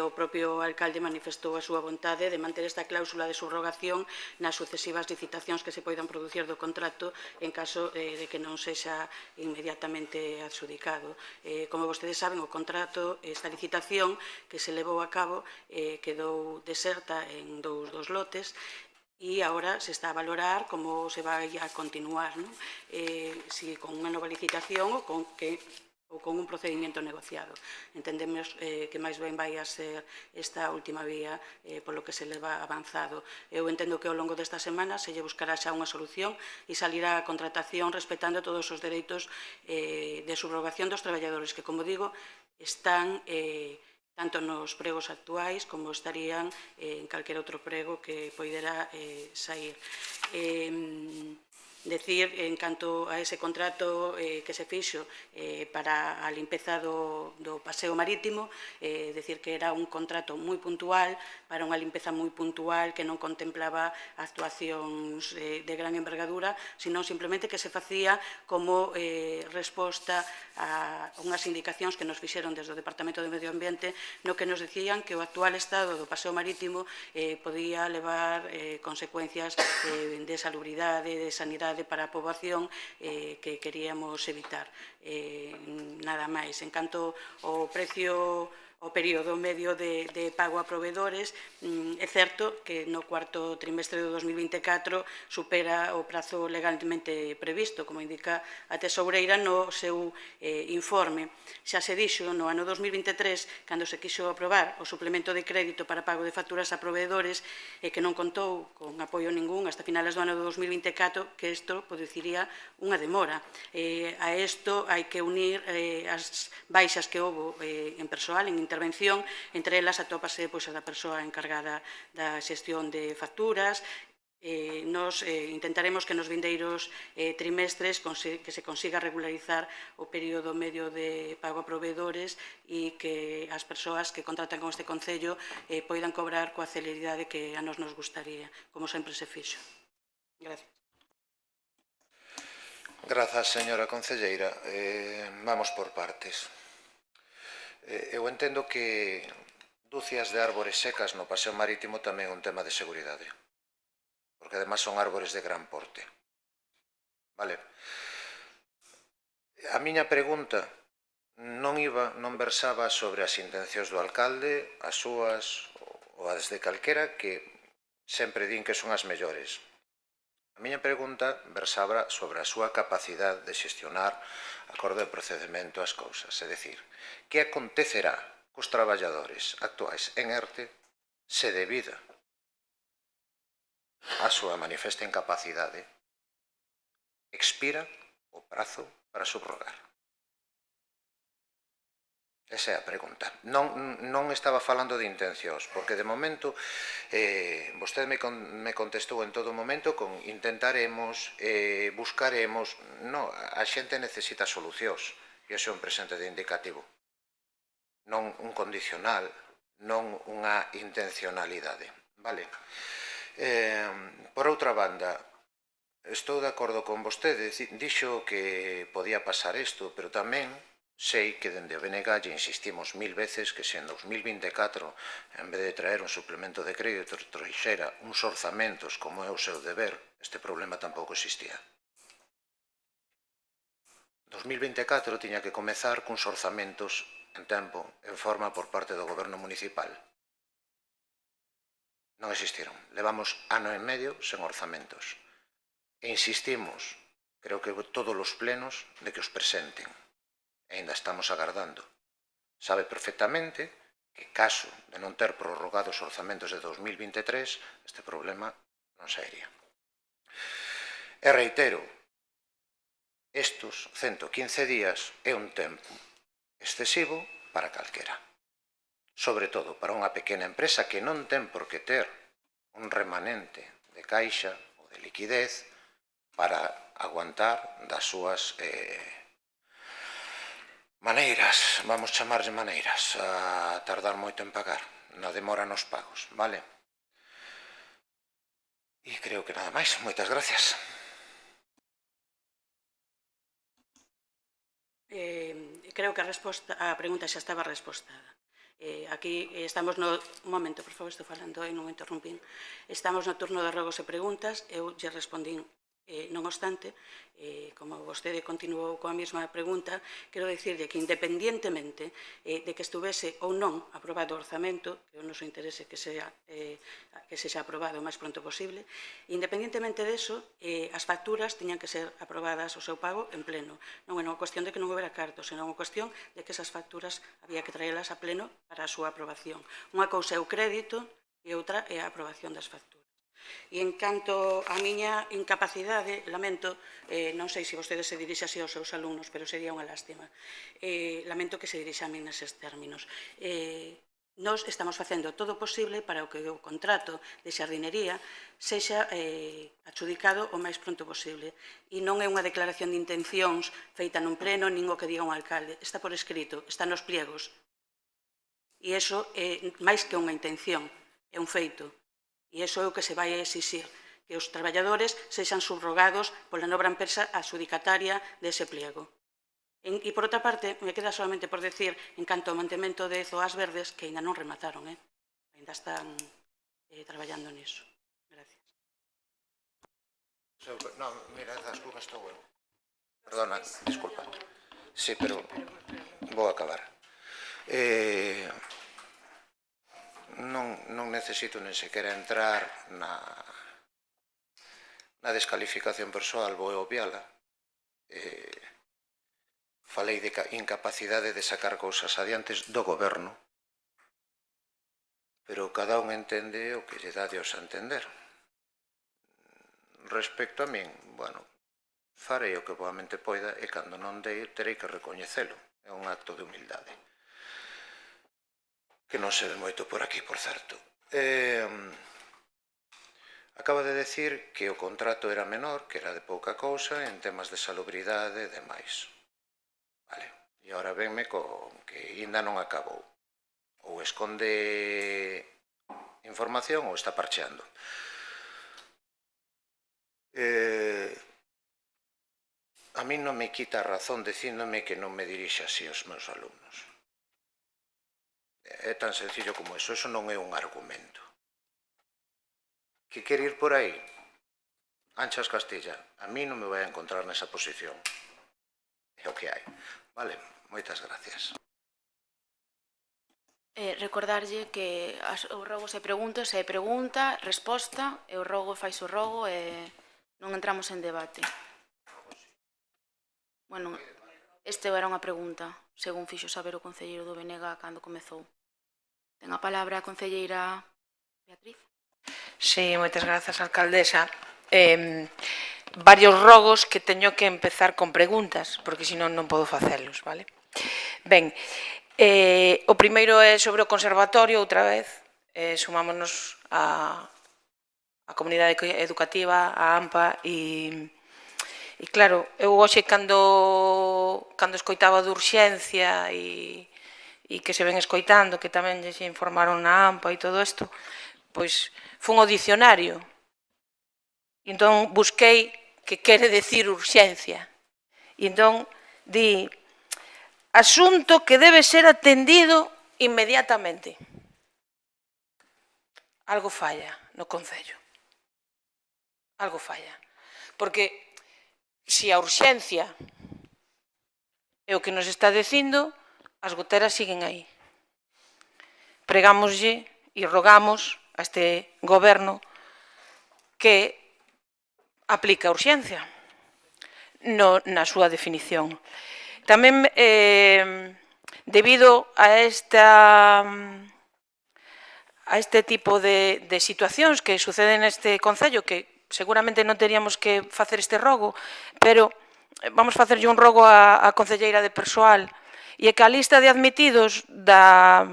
Speaker 7: O propio alcalde manifestou a súa vontade de manter esta cláusula de subrogación nas sucesivas licitacións que se poidan producir do contrato en caso de que non sexa inmediatamente adxudicado. Como vostedes saben, o contrato, esta licitación que se levou a cabo, quedou deserta en dos lotes, e agora se está a valorar como se vai a continuar, non? Si con unha nova licitación ou con un procedimento negociado. Entendemos que máis ben vai a ser esta última vía polo que se leva avanzado. Eu entendo que ao longo desta semana se lle buscará xa unha solución e salirá a contratación respetando todos os dereitos de subrogación dos traballadores que, como digo, están tanto nos pregos actuais como estarían en calquer outro prego que poidera sair. Decir, en canto a ese contrato que se fixo para a limpeza do paseo marítimo, decir que era un contrato moi puntual, para unha limpeza moi puntual que non contemplaba actuacións de gran envergadura, sino simplemente que se facía como resposta a unhas indicacións que nos fixeron desde o Departamento de Medio Ambiente, no que nos decían que o actual estado do paseo marítimo podía levar consecuencias de salubridade, de sanidade para a poboación que queríamos evitar. Nada máis. En canto ao precio, o período medio de pago a provedores, é certo que no cuarto trimestre do 2024 supera o prazo legalmente previsto, como indica a Tesoureira no seu informe. Xa se dixo no ano 2023, cando se quixo aprobar o suplemento de crédito para pago de facturas a provedores, que non contou con apoio ningún hasta finales do ano do 2024, que isto produciría unha demora. A isto hai que unir as baixas que houve en persoal, en intervención, entre elas atópase a da persoa encargada da xestión de facturas. Nos intentaremos que nos vindeiros trimestres que se consiga regularizar o período medio de pago a provedores e que as persoas que contratan con este Concello poidan cobrar coa celeridade que a nos gustaría, como sempre se fixo. Gracias.
Speaker 8: Grazas, señora concelleira. Vamos por partes. Eu entendo que dúcias de árbores secas no paseo marítimo tamén é un tema de seguridade, porque además son árbores de gran porte. Vale. A miña pregunta non versaba sobre as intencións do alcalde, as súas ou as de calquera, que sempre din que son as mellores. A miña pregunta versaba sobre a súa capacidade de xestionar acorde ao procedimento as cousas, é dicir, que acontecerá cos traballadores actuais en ERTE se debido a súa manifesta incapacidade expira o prazo para subrogar. Esa é a pregunta. Non estaba falando de intencións, porque de momento vostede me contestou en todo momento con intentaremos, buscaremos. Non, a xente necesita solucións, e iso é un presente de indicativo. non un condicional, non unha intencionalidade. Vale? Por outra banda, estou de acordo con vostede, dixo que podía pasar isto, pero tamén sei que dende o BNG lle insistimos 1000 veces que se en 2024, en vez de traer un suplemento de crédito, trouxera uns orzamentos como é o seu deber, este problema tampouco existía. 2024 tiña que comezar cuns orzamentos en tempo, en forma por parte do goberno municipal. Non existiron. Levamos ano e medio sen orzamentos. E insistimos, creo que todos os plenos, de que os presenten. E ainda estamos agardando. Sabe perfectamente que, caso de non ter prorrogado os orzamentos de 2023, este problema non sairía. E reitero, estes 115 días é un tempo excesivo para calquera. Sobre todo para unha pequena empresa que non ten por que ter un remanente de caixa ou de liquidez para aguantar das súas maneiras, vamos chamarlle maneiras, a tardar moito en pagar, na demora nos pagos, vale? E creo que nada máis. Moitas gracias.
Speaker 7: Creo que a pregunta xa estaba respostada. Aquí estamos no... Un momento, por favor, estou falando e non me interrumpín. Estamos no turno de rogos e preguntas. Eu lle respondín. Non obstante, como vostede continuou coa mesma pregunta, quero dicirlle que independientemente de que estuvese ou non aprobado o orzamento, que o noso interese que sexa aprobado o máis pronto posible, independientemente deso, as facturas tiñan que ser aprobadas o seu pago en pleno. Non é unha cuestión de que non houbera cartos, senón unha cuestión de que esas facturas había que traelas a pleno para a súa aprobación. Unha cousa é o crédito e outra é a aprobación das facturas. E en canto á miña incapacidade, lamento, non sei se vostede se dirixe así aos seus alumnos, pero sería unha lástima, lamento que se dirixe a min neses términos. Nós estamos facendo todo o posible para que o contrato de xardinería sexa adjudicado o máis pronto posible. E non é unha declaración de intencións feita nun pleno, nin o que diga un alcalde. Está por escrito, está nos pliegos. E iso é máis que unha intención, é un feito. E iso é o que se vai a exixir, que os traballadores sexan subrogados pola nova empresa adxudicataria dese pliego. E, por outra parte, me queda solamente por decir, en canto ao mantemento de Zoas Verdes, que ainda non remataron, ainda están traballando niso. Gracias.
Speaker 8: Non, mira, das culpas estou eu. Perdona, disculpa. Sí, pero vou acabar. Non necesito nen sequera entrar na descalificación persoal, vou obviala. Falei de incapacidade de sacar cousas adiantes do goberno, pero cada un entende o que lle dá Dios a entender. Respecto a min, bueno, farei o que boamente poida e cando non dei terei que recoñecelo. É un acto de humildade. Que non se ve moito por aquí, por certo. Acaba de decir que o contrato era menor, que era de pouca cousa, en temas de salubridade e demais. Vale, e agora venme con que ainda non acabou. Ou esconde información ou está parcheando. A mí non me quita a razón dicíndome que non me dirixe así aos meus alumnos. É tan sencillo como eso, eso non é un argumento. Que quere ir por aí? Anchas Castilla, a mí non me vai a encontrar nesa posición. É o que hai. Vale, moitas gracias.
Speaker 1: Recordarlle que os rogos e preguntas é pregunta, resposta, e o rogo fais o rogo e non entramos en debate. Bueno, este era unha pregunta, según fixo saber o concelleiro do BNG cando comezou. Ten a palabra a concelleira Beatriz.
Speaker 2: Sí, moitas grazas, alcaldesa. Varios rogos que teño que empezar con preguntas, porque senón non podo facelos, vale? Ben, o primeiro é sobre o conservatorio, outra vez. Sumámonos a comunidade educativa, a AMPA, e claro, eu hoxe cando escoitaba de urxencia e e que se ven escoitando, que tamén se informaron na AMPA e todo isto, pois fun ao dicionario. E entón busquei que quere decir urxencia. E entón di asunto que debe ser atendido inmediatamente. Algo falla no Concello. Algo falla. Porque se a urxencia é o que nos está dicindo, as goteras siguen aí. Pregámoslle e rogamos a este goberno que aplica a urxencia na súa definición. Tamén, debido a este tipo de situacións que suceden neste Concello, que seguramente non teríamos que facer este rogo, pero vamos facerlle un rogo á concelleira de persoal, e é que a lista de admitidos da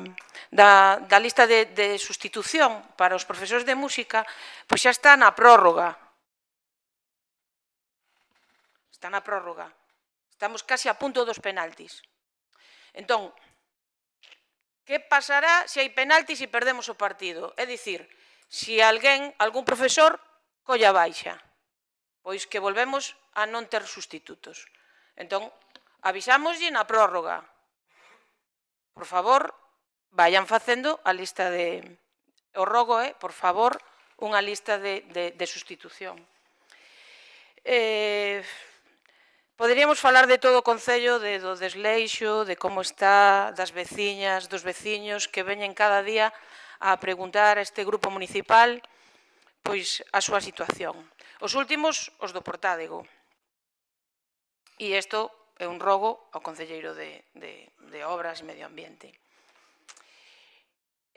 Speaker 2: lista de sustitución para os profesores de música, pois xa está na prórroga. Está na prórroga. Estamos casi a punto dos penaltis. Entón, que pasará se hai penaltis e perdemos o partido? É dicir, se algún profesor colla baixa, pois que volvemos a non ter sustitutos. Entón, avisámoslle na prórroga. Por favor, vayan facendo a lista de... O rogo é, por favor, unha lista de sustitución. Poderíamos falar de todo o Concello, do desleixo, de como está, das veciñas, dos veciños que veñen cada día a preguntar a este grupo municipal pois a súa situación. Os últimos, os do Portádego. E isto é un rogo ao concelleiro de Obras e Medio Ambiente.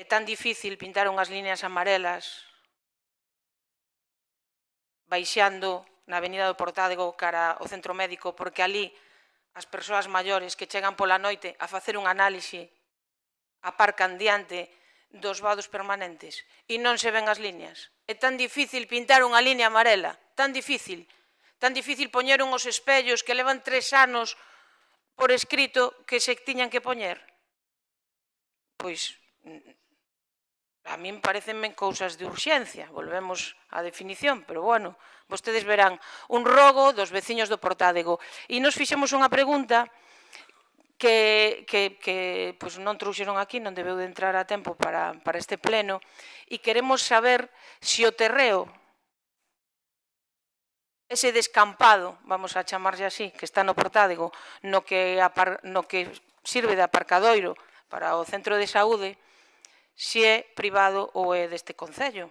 Speaker 2: É tan difícil pintar unhas líneas amarelas baixando na avenida do Portádego cara ao centro médico, porque ali as persoas maiores que chegan pola noite a facer un análise aparcan diante dos vados permanentes e non se ven as líneas. É tan difícil pintar unha línea amarela, tan difícil poñer uns espellos que levan 3 anos por escrito que se tiñan que poñer. Pois, a min parecenme cousas de urxencia, volvemos á definición, pero bueno, vostedes verán un rogo dos veciños do Portádego. E nos fixemos unha pregunta que non trouxeron aquí, non debeu de entrar a tempo para este pleno, e queremos saber se o terreo, ese descampado, vamos a chamarlle así, que está no Portádego, no que sirve de aparcadoiro para o centro de saúde, se é privado ou é deste Concello.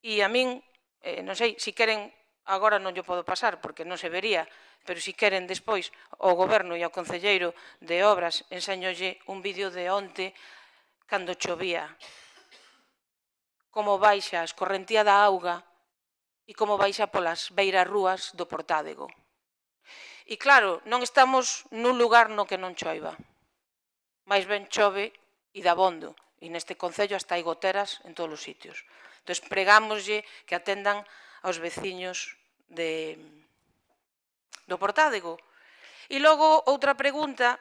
Speaker 2: E a min, non sei, se queren, agora non yo podo pasar porque non se vería, pero se queren despois ao goberno e ao concelleiro de Obras enseñolle un vídeo de onte cando chovía, como baixa a escorrentía da auga e como baixa polas beiras rúas do Portádego. E claro, non estamos nun lugar no que non choiva, máis ben chove e dabondo, e neste Concello hasta hai goteras en todos os sitios. Entón, pregámoslle que atendan aos veciños do Portádego. E logo, outra pregunta,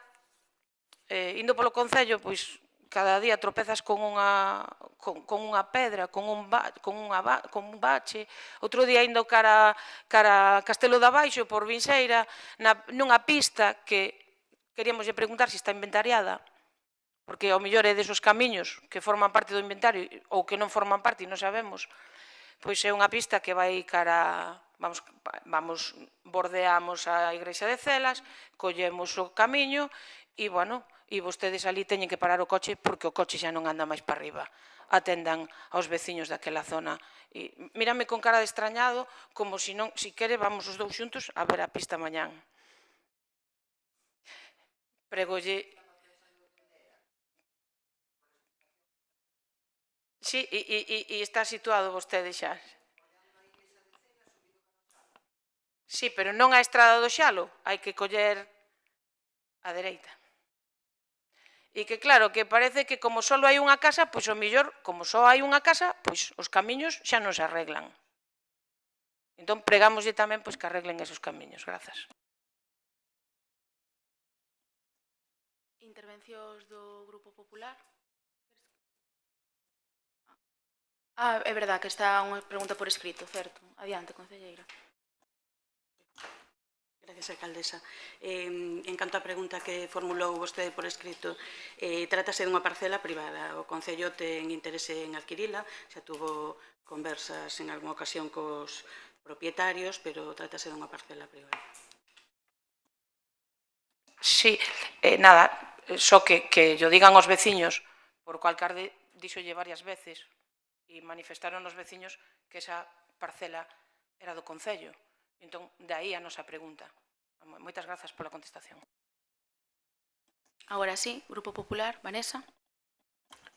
Speaker 2: indo polo Concello, pois cada día tropezas con unha pedra, con un bache. Outro día indo cara a Castelo da Baixo, por Vinseira, nunha pista que queríamos preguntar se está inventariada, porque ao mellor é desos camiños que forman parte do inventario ou que non forman parte e non sabemos. Pois é unha pista que vai cara... bordeamos a igrexa de Celas, collemos o camiño e, bueno, e vostedes ali teñen que parar o coche porque o coche xa non anda máis para arriba. Atendan aos veciños daquela zona. Mírame con cara de extrañado, como se non, se quere, vamos os dous xuntos a ver a pista mañán. Pregolle... Sí, e está situado vostede xa. Sí, pero non a estrada do Xalo, hai que coller a dereita. E que claro, que parece que como só hai unha casa, pois o mellor, como só hai unha casa, pois os camiños xa non se arreglan. Entón, pregámoslle tamén pois que arreglen esos camiños. Grazas.
Speaker 1: intervencións do Grupo Popular. É verdad que está unha pregunta por escrito, certo. Adiante, concelleira.
Speaker 7: Gracias, alcaldesa. En canto á pregunta que formulou vostede por escrito, trátase dunha parcela privada. O Concello ten interese en adquirila, xa tuvo conversas en algunha ocasión cos propietarios, pero trátase dunha parcela privada.
Speaker 2: Sí, nada, só que yo digan os veciños, por cual alcalde díxolle varias veces e manifestaron os veciños que esa parcela era do Concello. Entón, de aí a nosa pregunta. Moitas grazas pola contestación.
Speaker 1: Agora sí, Grupo Popular, Vanessa.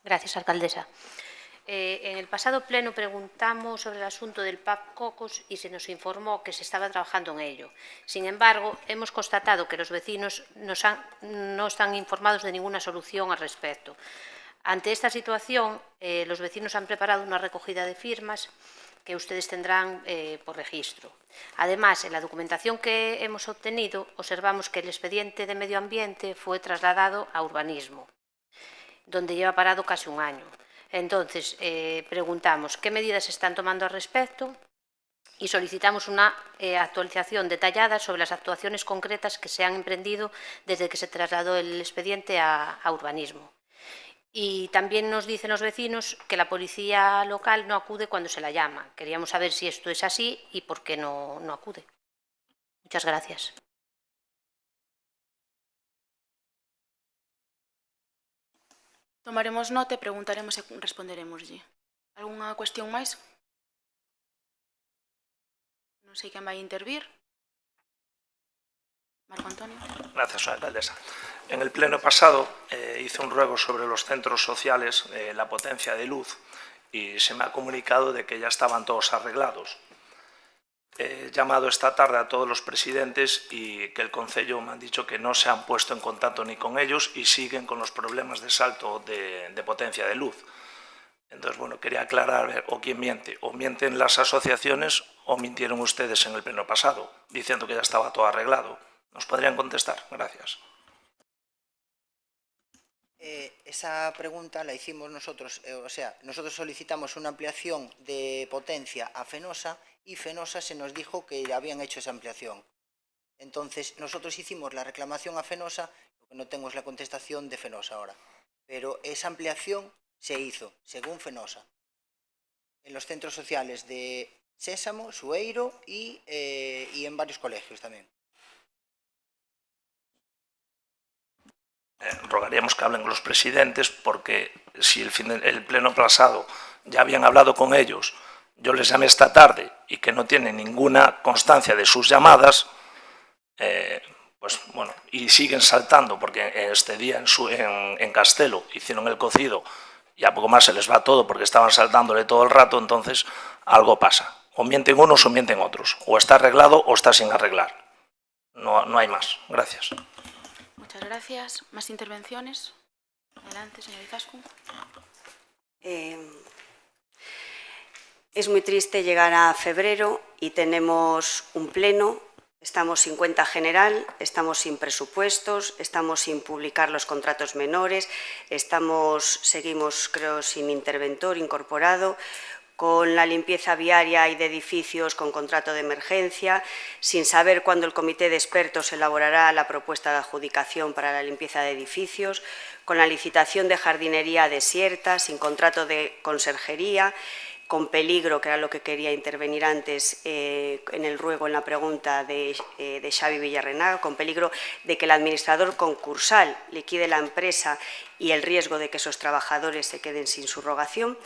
Speaker 3: Gracias, alcaldesa. En el pasado pleno preguntamos sobre el asunto del PAP Cocos y se nos informó que se estaba trabajando en ello. Sin embargo, hemos constatado que los vecinos no están informados de ninguna solución al respecto. Ante esta situación, los vecinos han preparado una recogida de firmas que ustedes tendrán por registro. Además, en la documentación que hemos obtenido, observamos que el expediente de Medio Ambiente fue trasladado a Urbanismo, donde lleva parado casi un año. Entonces, preguntamos qué medidas se están tomando al respecto y solicitamos una actualización detallada sobre las actuaciones concretas que se han emprendido desde que se trasladó el expediente a Urbanismo. Y también nos dicen los vecinos que la policía local no acude cuando se la llama. Queríamos saber si esto es así y por qué no acude. Muchas gracias.
Speaker 1: Tomaremos nota e preguntaremos e responderemoslle. Algunha cuestión máis? Non sei quen vai intervir. Marco Antonio.
Speaker 9: Gracias, señora alcaldesa. En el pleno pasado hice un ruego sobre los centros sociales, la potencia de luz, y se me ha comunicado de que ya estaban todos arreglados. He llamado esta tarde a todos los presidentes y que el Concello me han dicho que no se han puesto en contacto ni con ellos y siguen con los problemas de salto de potencia de luz. Entonces, bueno, quería aclarar o quién miente. O mienten las asociaciones o mintieron ustedes en el pleno pasado, diciendo que ya estaba todo arreglado. ¿Nos podrían contestar? Gracias.
Speaker 6: Esa pregunta la hicimos nosotros, o sea, nosotros solicitamos una ampliación de potencia a Fenosa y Fenosa se nos dijo que habían hecho esa ampliación. Entonces, nosotros hicimos la reclamación a Fenosa, lo que no tengo es la contestación de Fenosa ahora, pero esa ampliación se hizo, según Fenosa, en los centros sociales de Sésamo, Sueiro y en varios colegios también.
Speaker 9: Rogaríamos que hablen con los presidentes porque si el pleno pasado ya habían hablado con ellos, yo les llamé esta tarde y que no tienen ninguna constancia de sus llamadas, pues bueno, y siguen saltando porque este día en Castelo hicieron el cocido y a poco más se les va todo porque estaban saltándole todo el rato, entonces algo pasa. O mienten unos o mienten otros. O está arreglado o está sin arreglar. No hay más. Gracias.
Speaker 1: Muchas gracias. ¿Más intervenciones? Adelante, señor Izaskun.
Speaker 10: Es muy triste llegar a febrero y tenemos un pleno, estamos sin cuenta general, estamos sin presupuestos, estamos sin publicar los contratos menores, seguimos, creo, sin interventor incorporado, con la limpieza viaria y de edificios con contrato de emergencia, sin saber cuándo el comité de expertos elaborará la propuesta de adjudicación para la limpieza de edificios, con la licitación de jardinería desierta, sin contrato de conserjería, con peligro, que era lo que quería intervenir antes en el ruego, en la pregunta de Xavi Villarrenaga, con peligro de que el administrador concursal liquide la empresa y el riesgo de que esos trabajadores se queden sin subrogación.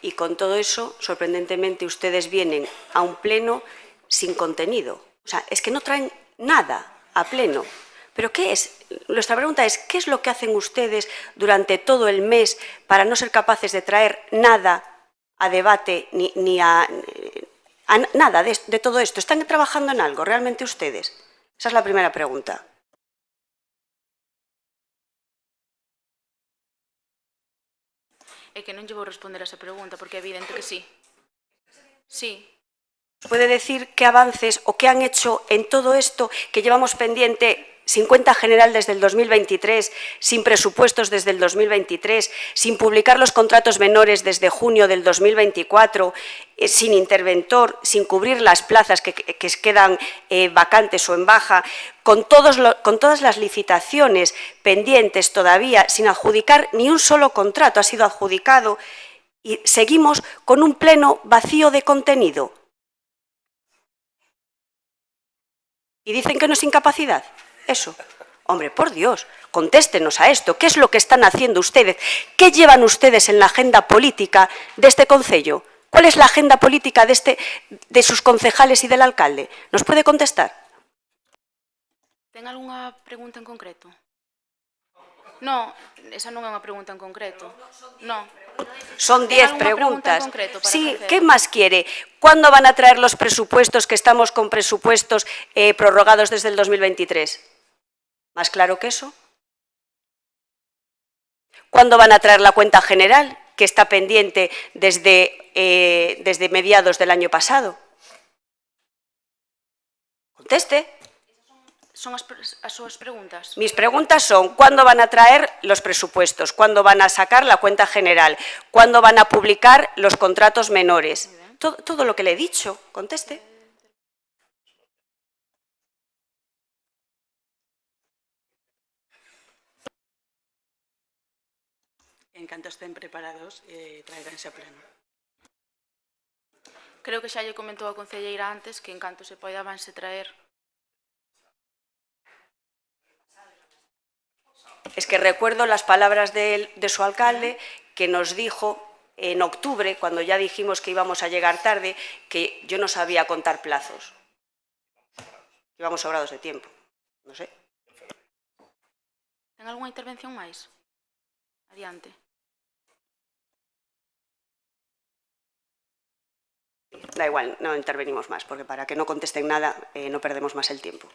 Speaker 10: Y con todo eso, sorprendentemente, ustedes vienen a un pleno sin contenido. O sea, es que no traen nada a pleno. ¿Pero qué es? Nuestra pregunta es, ¿qué es lo que hacen ustedes durante todo el mes para no ser capaces de traer nada a debate ni a nada de todo esto? ¿Están trabajando en algo realmente ustedes? Esa es la primera pregunta.
Speaker 1: É que non lle vou responder a esa pregunta porque é evidente que sí. Sí.
Speaker 10: ¿Puede decir qué avances o qué han hecho en todo esto que llevamos pendiente sin cuenta general desde el 2023, sin presupuestos desde el 2023, sin publicar los contratos menores desde junio del 2024, sin interventor, sin cubrir las plazas que quedan vacantes o en baja, con todas las licitaciones pendientes todavía, sin adjudicar ni un solo contrato ha sido adjudicado, y seguimos con un pleno vacío de contenido? ¿Y dicen que no es incapacidad? Eso. Hombre, por Dios, contéstenos a esto. ¿Qué es lo que están haciendo ustedes? ¿Qué llevan ustedes en la agenda política de este concello? ¿Cuál es la agenda política de sus concejales y del alcalde? ¿Nos puede contestar?
Speaker 1: Ten algunha pregunta en concreto? No, esa non é unha pregunta en concreto. Non.
Speaker 10: Son 10 preguntas.
Speaker 1: Sí,
Speaker 10: ¿qué más quiere? ¿Cuándo van a traer los presupuestos, que estamos con presupuestos prorrogados desde el 2023? ¿Más claro que eso? ¿Cuándo van a traer la cuenta general, que está pendiente desde mediados del año pasado? Conteste.
Speaker 1: Son as súas preguntas.
Speaker 10: Mis preguntas son: ¿cuándo van a traer los presupuestos? ¿Cuándo van a sacar la cuenta general? ¿Cuándo van a publicar los contratos menores? Todo lo que le he dicho. Conteste.
Speaker 7: En canto estén preparados, traeránse a pleno.
Speaker 1: Creo que xa lle comentou a concelleira antes que en canto se poida vanse traer.
Speaker 10: Es que recuerdo las palabras de su alcalde, que nos dijo en octubre, cuando ya dijimos que íbamos a llegar tarde, que yo no sabía contar plazos. Íbamos sobrados de tiempo. No sé.
Speaker 1: Ten algunha intervención máis? Adiante.
Speaker 10: Da igual, no intervenimos más, porque para que no contesten nada no perdemos más el tiempo.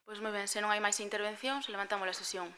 Speaker 1: Pois moi ben, se non hai máis intervencións, levantamos a sesión.